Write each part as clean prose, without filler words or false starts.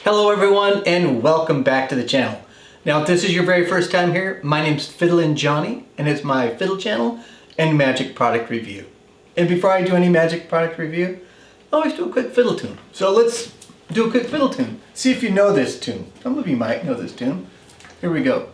Hello everyone and welcome back to the channel. Now if this is your very first time here, my name's FiddlinJonny and it's my fiddle channel and magic product review. And before I do any magic product review, I always do a quick fiddle tune. So let's do a quick fiddle tune. See if you know this tune. Some of you might know this tune. Here we go.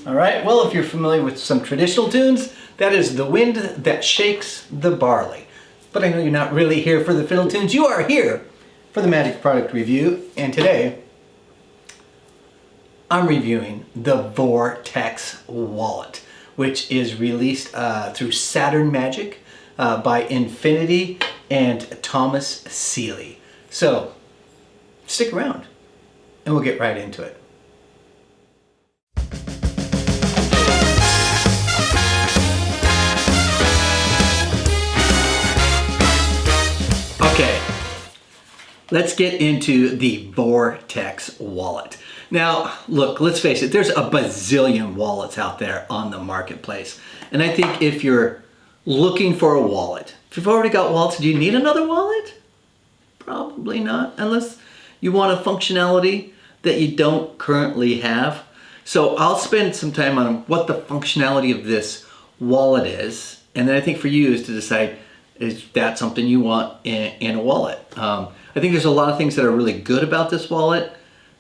Alright, well if you're familiar with some traditional tunes, that is The Wind That Shakes the Barley. But I know you're not really here for the fiddle tunes, you are here for the magic product review, and today I'm reviewing the Vortex Wallet, which is released through Saturn Magic by iNFiNiTy and Thomas Sealey. So, stick around and we'll get right into it. Okay, let's get into the Vortex Wallet. Now, look, let's face it, there's a bazillion wallets out there on the marketplace. And I think if you're looking for a wallet, if you've already got wallets, do you need another wallet? Probably not, unless you want a functionality that you don't currently have. So I'll spend some time on what the functionality of this wallet is. And then I think for you is to decide, is that something you want in a wallet? I think there's a lot of things that are really good about this wallet.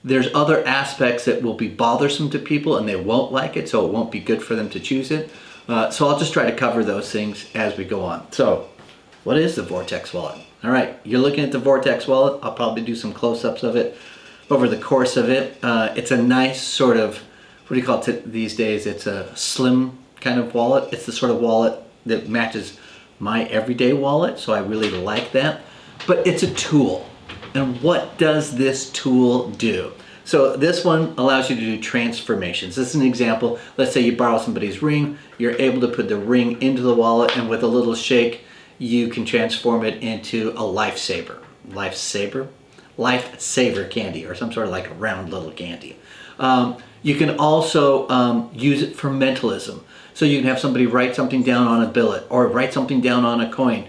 There's other aspects that will be bothersome to people and they won't like it, so it won't be good for them to choose it. So I'll just try to cover those things as we go on. So, what is the Vortex Wallet? All right, you're looking at the Vortex Wallet. I'll probably do some close-ups of it over the course of it. It's a nice sort of, what do you call it these days? It's a slim kind of wallet. It's the sort of wallet that matches my everyday wallet, so I really like that. But it's a tool. And what does this tool do? So this one allows you to do transformations. This is an example. Let's say you borrow somebody's ring, you're able to put the ring into the wallet, and with a little shake, you can transform it into a lifesaver. Lifesaver candy, or some sort of like a round little candy. You can also use it for mentalism. So you can have somebody write something down on a billet or write something down on a coin,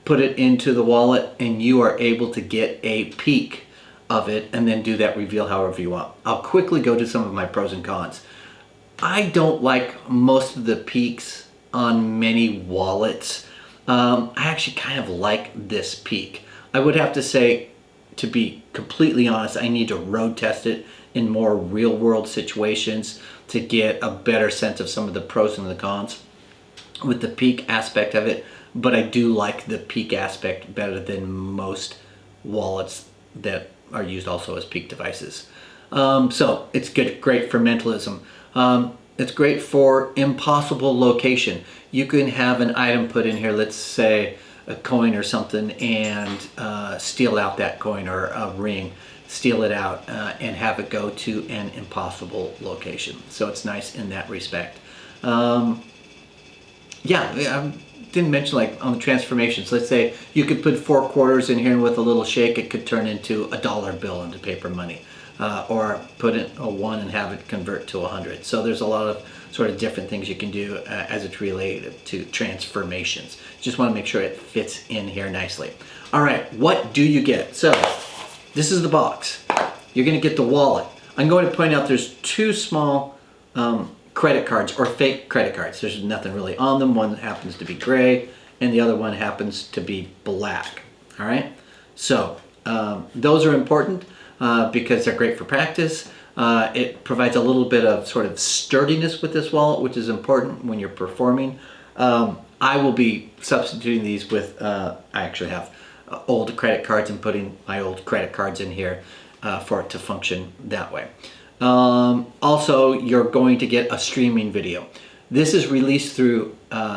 put it into the wallet, and you are able to get a peek of it and then do that reveal however you want. I'll quickly go to some of my pros and cons. I don't like most of the peaks on many wallets. I actually kind of like this peak. I would have to say, to be completely honest, I need to road test it in more real world situations to get a better sense of some of the pros and the cons with the peak aspect of it. But I do like the peak aspect better than most wallets that are used also as peak devices. So it's good, great for mentalism. It's great for impossible location. You can have an item put in here, let's say a coin or something, and steal out that coin, or a ring, steal it out and have it go to an impossible location. So it's nice in that respect. Yeah, I didn't mention like on the transformations. Let's say you could put 4 quarters in here and with a little shake it could turn into a dollar bill into paper money. Or put in a 1 and have it convert to 100. So there's a lot of sort of different things you can do as it's related to transformations. Just want to make sure it fits in here nicely. All right, what do you get? So this is the box. You're going to get the wallet. I'm going to point out there's 2 small credit cards, or fake credit cards. There's nothing really on them. One happens to be gray and the other one happens to be black. All right, so those are important because they're great for practice. It provides a little bit of sort of sturdiness with this wallet, which is important when you're performing. I will be substituting these with, I actually have old credit cards and putting my old credit cards in here for it to function that way. Also, you're going to get a streaming video. This is released through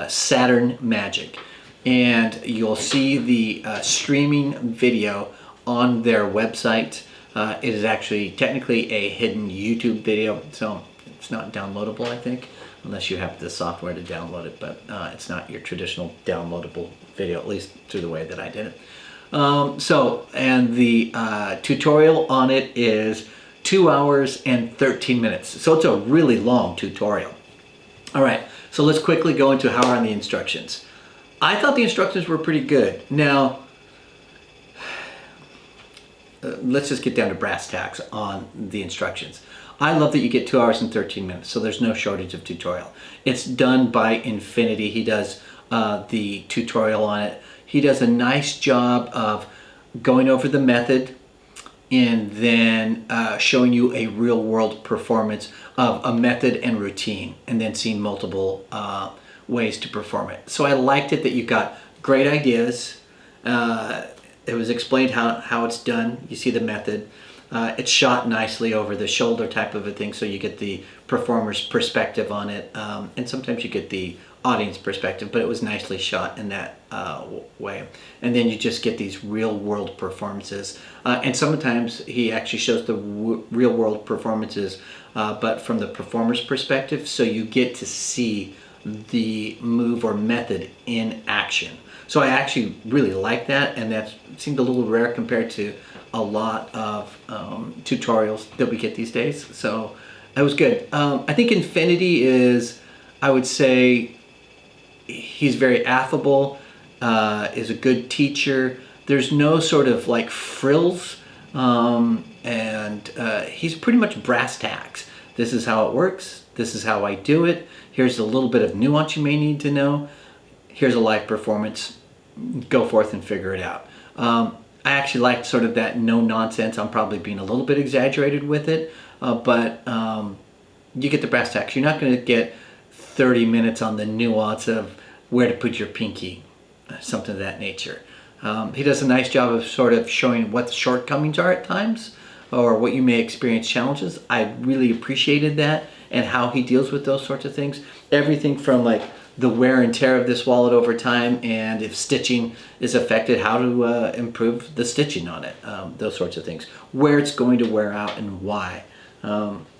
Saturn Magic. and you'll see the streaming video on their website. It is actually technically a hidden YouTube video, so it's not downloadable, I think, unless you have the software to download it, but it's not your traditional downloadable video, at least through the way that I did it. And the tutorial on it is 2 hours and 13 minutes. So it's a really long tutorial. All right, so let's quickly go into how are the instructions. I thought the instructions were pretty good. Now, let's just get down to brass tacks on the instructions. I love that you get 2 hours and 13 minutes, so there's no shortage of tutorial. It's done by iNFiNiTy. He does the tutorial on it. He does a nice job of going over the method and then showing you a real world performance of a method and routine, and then seeing multiple ways to perform it. So I liked it that you got great ideas. It was explained how it's done. You see the method. It's shot nicely over the shoulder type of a thing, so you get the performer's perspective on it, and sometimes you get the audience perspective, but it was nicely shot in that way. And then you just get these real world performances. And sometimes he actually shows the real world performances, but from the performer's perspective, so you get to see the move or method in action. So I actually really like that, and that seemed a little rare compared to a lot of tutorials that we get these days. So it was good. I think iNFiNiTy is, I would say, he's very affable, is a good teacher. There's no sort of like frills, and he's pretty much brass tacks. This is how it works. This is how I do it. Here's a little bit of nuance you may need to know. Here's a live performance. Go forth and figure it out. I actually liked sort of that no nonsense. I'm probably being a little bit exaggerated with it, but you get the brass tacks. You're not going to get 30 minutes on the nuance of where to put your pinky, something of that nature. He does a nice job of sort of showing what the shortcomings are at times, or what you may experience challenges. I really appreciated that, and how he deals with those sorts of things. Everything from like the wear and tear of this wallet over time, and if stitching is affected, how to improve the stitching on it, those sorts of things, where it's going to wear out and why.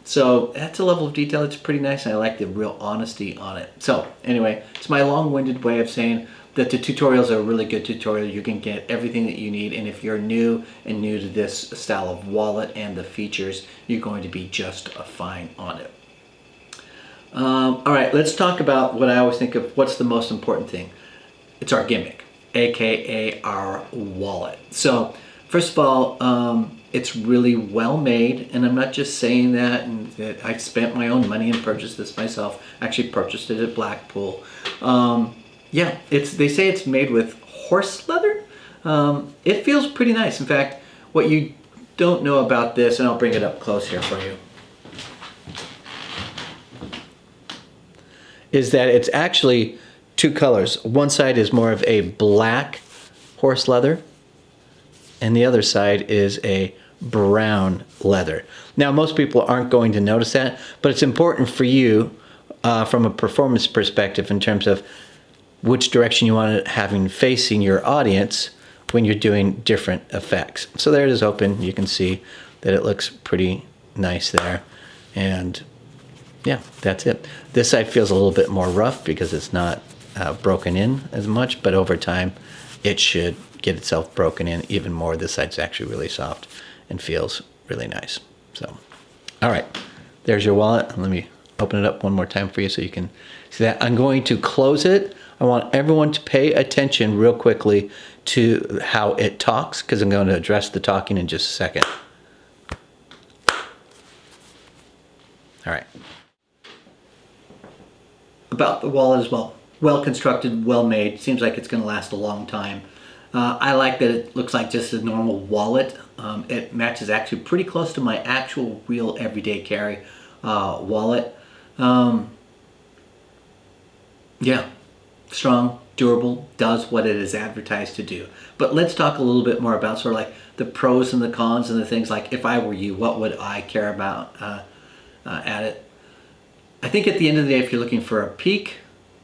So that's a level of detail that's pretty nice, and I like the real honesty on it. So anyway, it's my long-winded way of saying that the tutorials are a really good tutorial. You can get everything that you need, and if you're new to this style of wallet and the features, you're going to be just fine on it. All right, let's talk about what I always think of, what's the most important thing. It's our gimmick, aka our wallet. So first of all, it's really well made, and I'm not just saying that, and that I spent my own money and purchased this myself. I actually purchased it at Blackpool. Yeah, they say it's made with horse leather. It feels pretty nice. In fact, what you don't know about this, and I'll bring it up close here for you, is that it's actually two colors. One side is more of a black horse leather, and the other side is a brown leather. Now, most people aren't going to notice that, but it's important for you from a performance perspective in terms of which direction you want it having facing your audience when you're doing different effects. So there it is open. You can see that it looks pretty nice there. And yeah, that's it. This side feels a little bit more rough because it's not broken in as much, but over time it should get itself broken in even more. This side's actually really soft and feels really nice. So, all right, there's your wallet. Let me open it up one more time for you so you can see that. I'm going to close it. I want everyone to pay attention real quickly to how it talks, because I'm going to address the talking in just a second. All right. About the wallet as well. Well constructed, well made. Seems like it's going to last a long time. I like that it looks like just a normal wallet. It matches actually pretty close to my actual real everyday carry wallet. Yeah, strong, durable, does what it is advertised to do. But let's talk a little bit more about sort of like the pros and the cons and the things like, if I were you, what would I care about at it? I think at the end of the day, if you're looking for a peak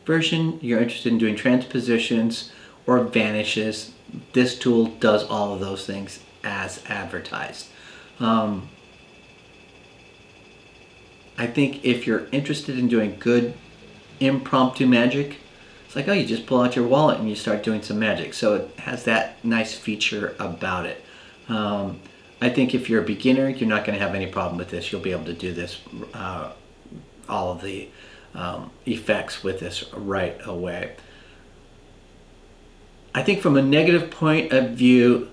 version, you're interested in doing transpositions or vanishes. This tool does all of those things as advertised. I think if you're interested in doing good impromptu magic, it's like, oh, you just pull out your wallet and you start doing some magic. So it has that nice feature about it. I think if you're a beginner, you're not going to have any problem with this. You'll be able to do this, all of the effects with this right away. I think from a negative point of view,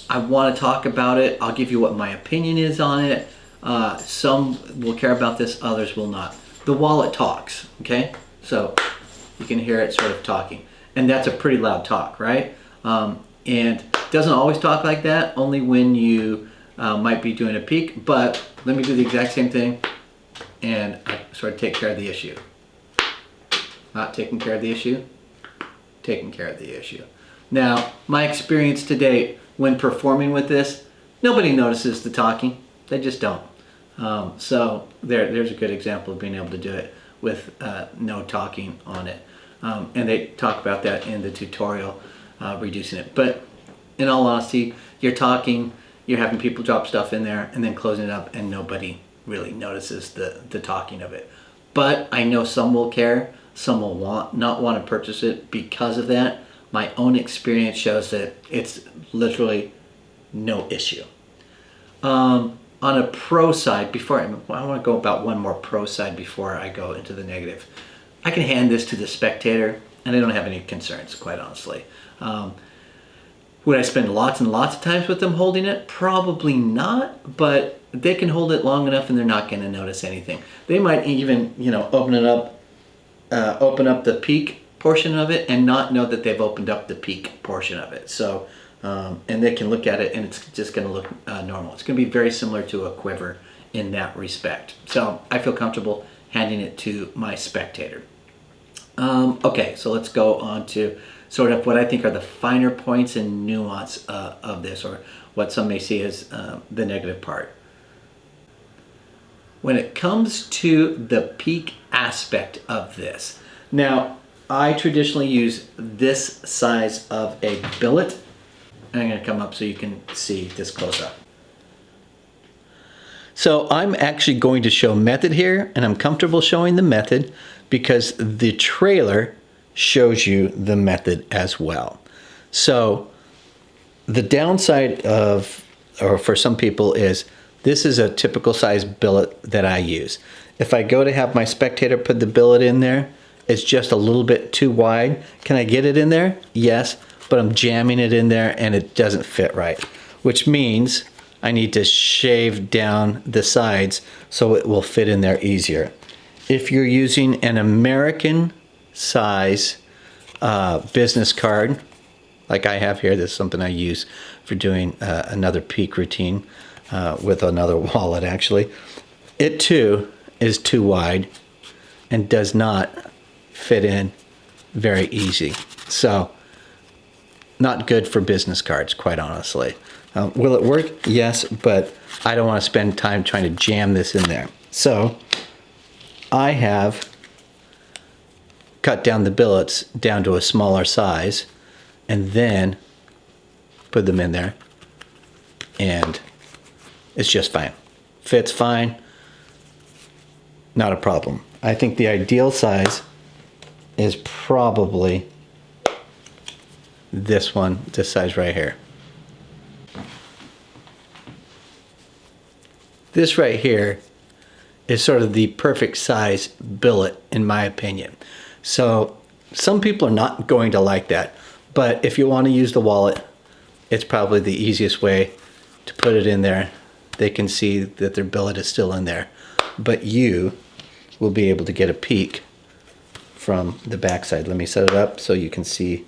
I want to talk about it. I'll give you what my opinion is on it. Some will care about this, others will not. The wallet talks, okay? So you can hear it sort of talking. And that's a pretty loud talk, right? And it doesn't always talk like that, only when you might be doing a peek. But let me do the exact same thing and I sort of take care of the issue. Not taking care of the issue, taking care of the issue. Now, my experience to date when performing with this, nobody notices the talking. They just don't. So there's a good example of being able to do it with no talking on it. And they talk about that in the tutorial, reducing it. But in all honesty, you're talking, you're having people drop stuff in there and then closing it up, and nobody really notices the talking of it. But I know some will care, some will not want to purchase it because of that. My own experience shows that it's literally no issue. On a pro side, I want to go about one more pro side before I go into the negative. I can hand this to the spectator and I don't have any concerns, quite honestly. Would I spend lots and lots of times with them holding it? Probably not, but they can hold it long enough and they're not going to notice anything. They might even, open up the peak portion of it and not know that they've opened up the peak portion of it. So, and they can look at it and it's just going to look normal. It's going to be very similar to a quiver in that respect. So I feel comfortable handing it to my spectator. Okay, so let's go on to sort of what I think are the finer points and nuance of this, or what some may see as the negative part. When it comes to the peak aspect of this, now I traditionally use this size of a billet. And I'm going to come up so you can see this close up. So I'm actually going to show method here, and I'm comfortable showing the method because the trailer shows you the method as well. So the downside for some people is, this is a typical size billet that I use. If I go to have my spectator put the billet in there, it's just a little bit too wide. Can I get it in there? Yes, but I'm jamming it in there and it doesn't fit right, which means I need to shave down the sides so it will fit in there easier. If you're using an American size business card, like I have here, this is something I use for doing another peak routine with another wallet actually. It too is too wide and does not fit in very easy. So not good for business cards, quite honestly. Will it work? Yes, but I don't want to spend time trying to jam this in there. So I have cut down the billets down to a smaller size and then put them in there, and it's just fine. Fits fine, not a problem. I think the ideal size is probably this one, this size right here. This right here is sort of the perfect size billet in my opinion. So some people are not going to like that, but if you want to use the wallet, it's probably the easiest way to put it in there. They can see that their billet is still in there, but you will be able to get a peek from the back side. Let me set it up so you can see.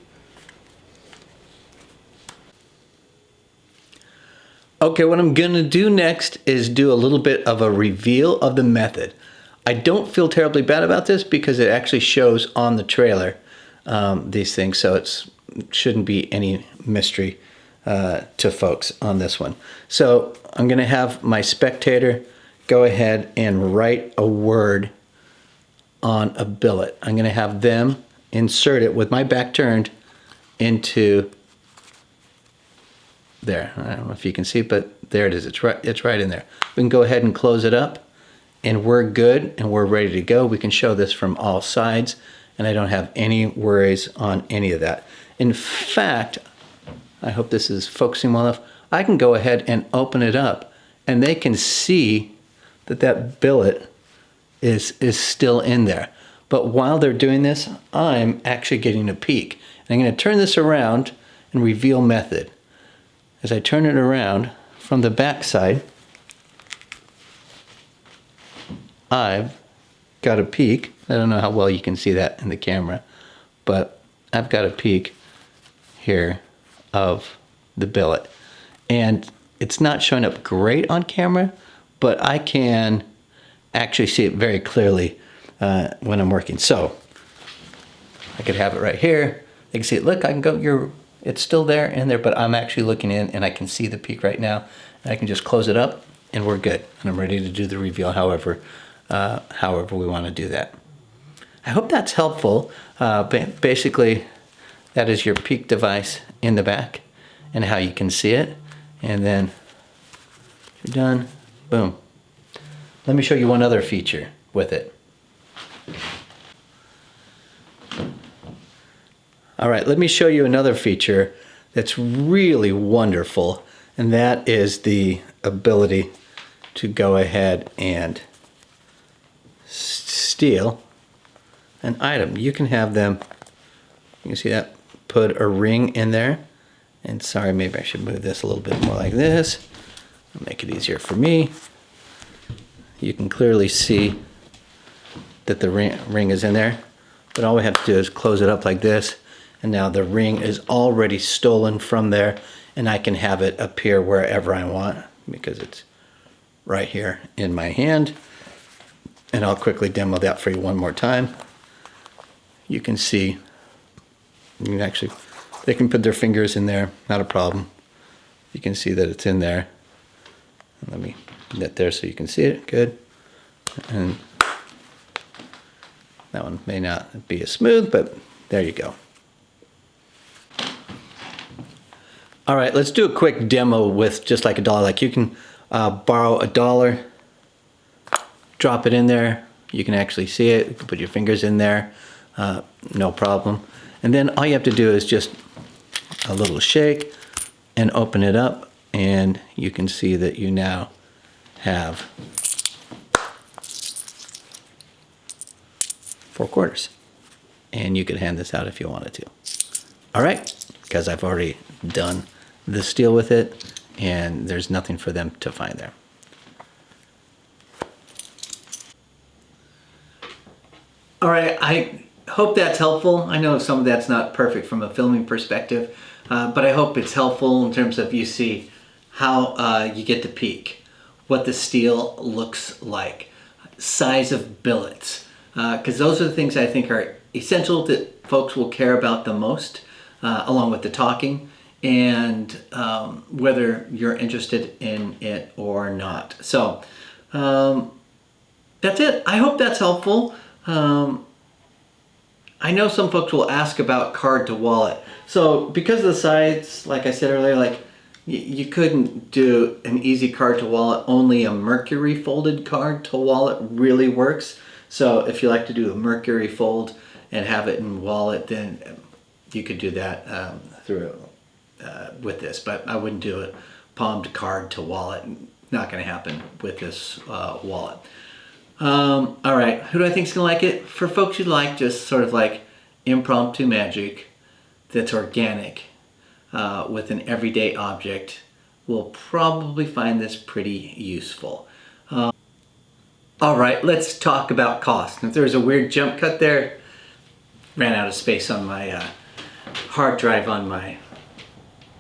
Okay, what I'm gonna do next is do a little bit of a reveal of the method. I don't feel terribly bad about this because it actually shows on the trailer these things, so it shouldn't be any mystery to folks on this one. So I'm gonna have my spectator go ahead and write a word on a billet. I'm gonna have them insert it with my back turned into there. I don't know if you can see, but there it is. It's right in there. We can go ahead and close it up, and we're good and we're ready to go. We can show this from all sides, and I don't have any worries on any of that. In fact, I hope this is focusing well enough. I can go ahead and open it up, and they can see that that billet is still in there. But while they're doing this, I'm actually getting a peek. And I'm going to turn this around and reveal method. As I turn it around from the back side, I've got a peek. I don't know how well you can see that in the camera, but I've got a peek here of the billet. And it's not showing up great on camera, but I can actually see it very clearly when I'm working. So I could have it right here. You can see it. Look, I can go, it's still there in there, but I'm actually looking in and I can see the peak right now. And I can just close it up and we're good. And I'm ready to do the reveal however we want to do that. I hope that's helpful. Basically, that is your peak device in the back and how you can see it. And then you're done, boom. Let me show you one other feature with it. All right, let me show you another feature that's really wonderful, and that is the ability to go ahead and steal an item. You can have them, you can see that, put a ring in there. And sorry, maybe I should move this a little bit more like this. It'll make it easier for me. You can clearly see that the ring is in there, but all we have to do is close it up like this, and now the ring is already stolen from there, and I can have it appear wherever I want because it's right here in my hand. And I'll quickly demo that for you one more time. You can see, you can actually, they can put their fingers in there, not a problem. You can see that it's in there. And let me put that there so you can see it, good. And that one may not be as smooth, but there you go. All right, let's do a quick demo with just like $1. Like you can borrow $1, drop it in there. You can actually see it. You can put your fingers in there, no problem. And then all you have to do is just a little shake and open it up, and you can see that you now have 4 quarters. And you could hand this out if you wanted to. All right, because I've already done the steal with it, and there's nothing for them to find there. All right, I hope that's helpful. I know some of that's not perfect from a filming perspective, but I hope it's helpful in terms of you see how you get the peek, what the steal looks like, size of billets, because those are the things I think are essential that folks will care about the most, along with the talking, and whether you're interested in it or not. So that's it. I hope that's helpful. I know some folks will ask about card to wallet. So because of the size, like I said earlier, like you couldn't do an easy card to wallet. Only a Mercury folded card to wallet really works. So if you like to do a Mercury fold and have it in wallet, then you could do that with this. But I wouldn't do it palmed card to wallet. Not going to happen with this wallet. All right, who do I think is gonna like it? For folks who like just sort of like impromptu magic that's organic with an everyday object, will probably find this pretty useful. All right, let's talk about cost. If there's a weird jump cut there, ran out of space on my hard drive on my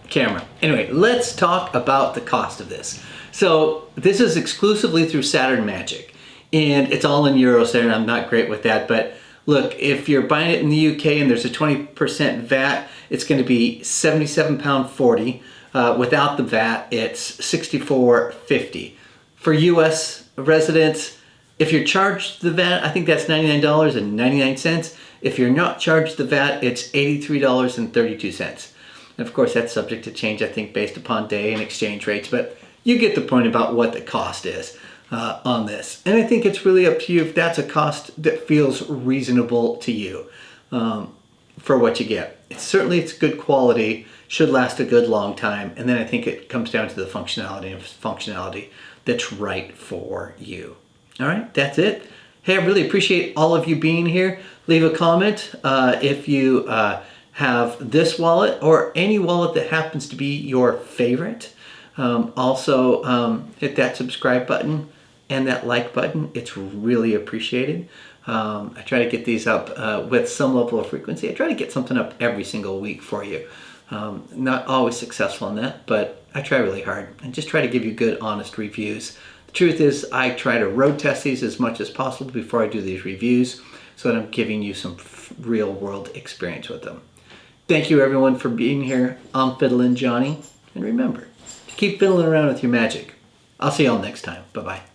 camera. Anyway, let's talk about the cost of this. So this is exclusively through Saturn Magic. And it's all in euros there, and I'm not great with that. But look, if you're buying it in the UK and there's a 20% VAT, it's going to be £77.40. Without the VAT, it's $64.50. For US residents, if you're charged the VAT, I think that's $99.99. If you're not charged the VAT, it's $83.32. And of course, that's subject to change, I think, based upon day and exchange rates, but you get the point about what the cost is on this. And I think it's really up to you if that's a cost that feels reasonable to you for what you get. It's good quality, should last a good long time, and then I think it comes down to the functionality that's right for you. All right, that's it. Hey, I really appreciate all of you being here. Leave a comment if you have this wallet or any wallet that happens to be your favorite. Also, hit that subscribe button and that like button. It's really appreciated. I try to get these up with some level of frequency. I try to get something up every single week for you. Not always successful in that, but I try really hard and just try to give you good, honest reviews. The truth is, I try to road test these as much as possible before I do these reviews so that I'm giving you some real world experience with them. Thank you everyone for being here. I'm FiddlinJonny, and remember to keep fiddling around with your magic. I'll see y'all next time. Bye-bye.